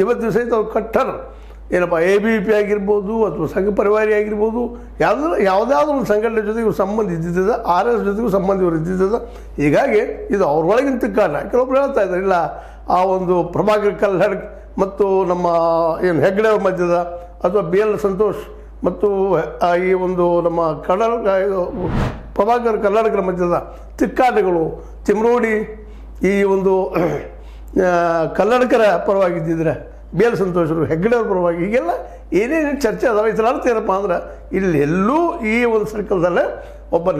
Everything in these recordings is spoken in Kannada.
ಇವತ್ತು ಸಹಿತ ಅವ್ರು ಕಟ್ಟರ್ ಏನಪ್ಪ ABVP ಆಗಿರ್ಬೋದು ಅಥವಾ ಸಂಘ ಪರಿವಾರಿ ಆಗಿರ್ಬೋದು ಯಾವುದಾದ್ರೂ ಒಂದು ಸಂಘಟನೆ ಜೊತೆಗೆ ಇವ್ರು ಸಂಬಂಧ ಇದ್ದಿದ್ದದ, RS ಜೊತೆಗೂ ಸಂಬಂಧ ಇವರು ಇದ್ದಿದ್ದದ. ಹೀಗಾಗಿ ಇದು ಅವ್ರೊಳಗಿನ ತಿಕ್ಕಾಟ. ಕೆಲವೊಬ್ರು ಹೇಳ್ತಾ ಇದ್ದಾರೆ ಇಲ್ಲ ಆ ಒಂದು ಪ್ರಭಾಕರ್ ಕಲ್ಲಡ್ ಮತ್ತು ನಮ್ಮ ಏನು ಹೆಗ್ಡೆ ಅವ್ರ ಮಧ್ಯದ ಅಥವಾ BL ಸಂತೋಷ್ ಮತ್ತು ಈ ಒಂದು ನಮ್ಮ ಪ್ರಭಾಕರ್ ಕರ್ನಾಟಕರ ಮಧ್ಯದ ತಿಕ್ಕಾಟಗಳು, ತಿಮ್ರೋಡಿ ಈ ಒಂದು ಕನ್ನಡಕರ ಪರವಾಗಿದ್ದಿದ್ರೆ BL ಸಂತೋಷರು ಹೆಗ್ಗಡೆ ಅವ್ರ ಪರವಾಗಿ ಹೀಗೆಲ್ಲ ಏನೇನು ಚರ್ಚೆ ಅದಾವೆ. ಇದರ ಅರ್ಥ ಏನಪ್ಪ ಅಂದ್ರೆ ಇಲ್ಲೆಲ್ಲೂ ಈ ಒಂದು ಸರ್ಕಲ್ದಲ್ಲೇ ಒಬ್ಬ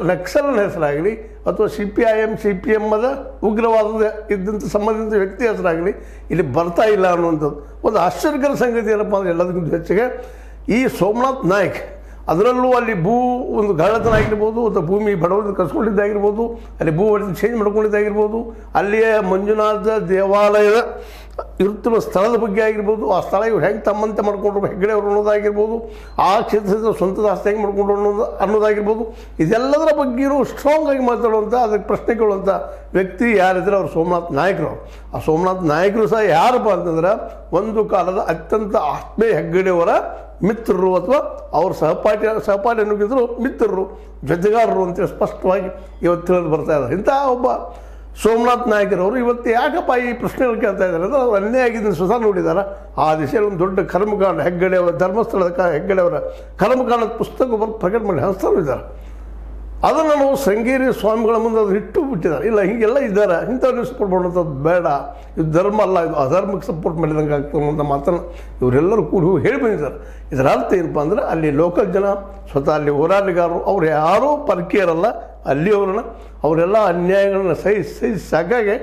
ನಕ್ಸಲನ ಹೆಸರಾಗಲಿ ಅಥವಾ CPIM CPMದ ಉಗ್ರವಾದದ ಇದ್ದಂಥ ಸಂಬಂಧಿತ ವ್ಯಕ್ತಿ ಹೆಸರಾಗಲಿ ಇಲ್ಲಿ ಬರ್ತಾ ಇಲ್ಲ ಅನ್ನುವಂಥದ್ದು ಒಂದು ಆಶ್ಚರ್ಯಕರ ಸಂಗತಿ. ಏನಪ್ಪ ಅಂದರೆ ಎಲ್ಲದಕ್ಕಿಂತ ಹೆಚ್ಚಿಗೆ ಈ ಸೋಮನಾಥ್ ನಾಯ್ಕ್ ಅದರಲ್ಲೂ ಅಲ್ಲಿ ಒಂದು ಗಾಳತನ ಆಗಿರ್ಬೋದು ಅಥವಾ ಭೂಮಿ ಬಡವರಿಂದ ಕಸ್ಕೊಂಡಿದ್ದಾಗಿರ್ಬೋದು, ಅಲ್ಲಿ ಒಡೆದು ಚೇಂಜ್ ಮಾಡ್ಕೊಂಡಿದ್ದಾಗಿರ್ಬೋದು, ಅಲ್ಲಿಯೇ ಮಂಜುನಾಥ ದೇವಾಲಯದ ಇರುತ್ತಿರುವ ಸ್ಥಳದ ಬಗ್ಗೆ ಆಗಿರ್ಬೋದು, ಆ ಸ್ಥಳ ಇವ್ರು ಹೆಂಗೆ ತಮ್ಮಂತೆ ಮಾಡ್ಕೊಂಡ್ರು ಹೆಗ್ಗಡೆ ಅವರು ಅನ್ನೋದಾಗಿರ್ಬೋದು, ಆ ಕ್ಷೇತ್ರದ ಸ್ವಂತದ ಆಸ್ತಿ ಹೆಂಗೆ ಮಾಡ್ಕೊಂಡ್ರು ಅನ್ನೋದಾಗಿರ್ಬೋದು, ಇದೆಲ್ಲದರ ಬಗ್ಗೆಯೂ ಸ್ಟ್ರಾಂಗ್ ಆಗಿ ಮಾತಾಡುವಂಥ ಅದಕ್ಕೆ ಪ್ರಶ್ನೆ ಕೇಳುವಂಥ ವ್ಯಕ್ತಿ ಯಾರಿದ್ರೆ ಅವ್ರು ಸೋಮನಾಥ್ ನಾಯ್ಕರು. ಆ ಸೋಮನಾಥ್ ನಾಯ್ಕರು ಸಹ ಯಾರಪ್ಪ ಅಂತಂದ್ರೆ ಒಂದು ಕಾಲದ ಅತ್ಯಂತ ಆತ್ಮೀಯ ಹೆಗ್ಗಡೆಯವರ ಮಿತ್ರರು ಅಥವಾ ಅವ್ರ ಸಹಪಾಠಿ ಅನ್ನೋಕ್ಕಿಂತಲೂ ಮಿತ್ರರು, ಜೊತೆಗಾರರು ಅಂತೇಳಿ ಸ್ಪಷ್ಟವಾಗಿ ಇವತ್ತು ತಿಳಿದು ಬರ್ತಾ ಇದ್ದಾರೆ. ಇಂಥ ಒಬ್ಬ ಸೋಮನಾಥ್ ನಾಯ್ಕರವರು ಇವತ್ತು ಯಾಕಪ್ಪ ಈ ಪ್ರಶ್ನೆಗಳು ಕೇಳ್ತಾ ಇದ್ದಾರೆ ಅಂದರೆ ಅವ್ರು ಅನ್ಯಾಯ ಆಗಿದ್ದನ್ನು ಸ್ವತಃ ನೋಡಿದ್ದಾರೆ. ಆ ದಿಶೆಯಲ್ಲಿ ಒಂದು ದೊಡ್ಡ ಕರ್ಮಕಾಂಡ ಹೆಗ್ಗಡೆಯವರ ಧರ್ಮಸ್ಥಳದ ಹೆಗ್ಗಡೆಯವರ ಕರ್ಮಕಾಂಡದ ಪುಸ್ತಕ ಪ್ರಕಟ ಮಾಡಿ ಹಂಚ್ತಾ ಇದ್ದಾರೆ. ಅದನ್ನು ನಾವು ಶೃಂಗೇರಿ ಸ್ವಾಮಿಗಳ ಮುಂದೆ ಅದು ಇಟ್ಟು ಬಿಟ್ಟಿದ್ದಾರೆ. ಇಲ್ಲ ಹೀಗೆಲ್ಲ ಇದ್ದಾರೆ, ಇಂಥವ್ರಿಗೆ ಸಪೋರ್ಟ್ ಮಾಡುವಂಥದ್ದು ಬೇಡ, ಇದು ಧರ್ಮ ಅಲ್ಲ, ಇದು ಅಧರ್ಮಕ್ಕೆ ಸಪೋರ್ಟ್ ಮಾಡಿದಂಗೆ ಆಗ್ತದೆ ಅಂತ ಮಾತನ್ನು ಇವರೆಲ್ಲರೂ ಕೂಡ ಹೇಳಿ ಬಂದಿದ್ದಾರೆ. ಇದರ ಅರ್ಥ ಏನಪ್ಪ ಅಂದರೆ ಅಲ್ಲಿ ಲೋಕಲ್ ಜನ ಸ್ವತಃ ಅಲ್ಲಿ ಹೋರಾಟಗಾರರು ಅವ್ರು ಯಾರೂ ಪರಕೀಯರಲ್ಲ, ಅಲ್ಲಿಯವ್ರನ್ನ ಅವರೆಲ್ಲ ಅನ್ಯಾಯಗಳನ್ನ ಸಹಿಸಿ ಸಾಕಾಗಿ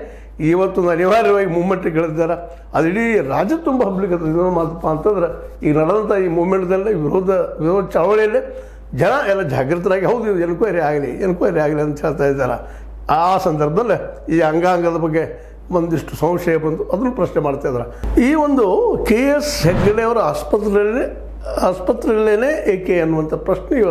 ಇವತ್ತೊಂದು ಅನಿವಾರ್ಯವಾಗಿ ಮೂಮೆಂಟ್ಗಳಿದ್ದಾರೆ. ಅದು ಇಡೀ ರಾಜ್ಯ ತುಂಬ ಹಬ್ಲಿಕ್ಕೆ ಮಾತಪ್ಪ ಅಂತಂದ್ರೆ ಈಗ ನಡೆದಂಥ ಈ ಮೂಮೆಂಟ್ದಲ್ಲೇ ವಿರೋಧ ಚಳವಳಿಯಲ್ಲೇ ಜನ ಎಲ್ಲ ಜಾಗೃತರಾಗಿ ಹೌದು ಇದು ಎನ್ಕ್ವೈರಿ ಆಗಲಿ ಅಂತ ಹೇಳ್ತಾ ಇದ್ದಾರೆ. ಆ ಸಂದರ್ಭದಲ್ಲೇ ಈ ಅಂಗಾಂಗದ ಬಗ್ಗೆ ಒಂದಿಷ್ಟು ಸಂಶಯ ಬಂತು, ಅದನ್ನು ಪ್ರಶ್ನೆ ಮಾಡ್ತಾ ಇದ್ದಾರೆ. ಈ ಒಂದು KS ಹೆಗ್ಗಡೆಯವರ ಆಸ್ಪತ್ರೆಯಲ್ಲೇ ಏಕೆ ಅನ್ನುವಂಥ ಪ್ರಶ್ನೆ ಇವತ್ತು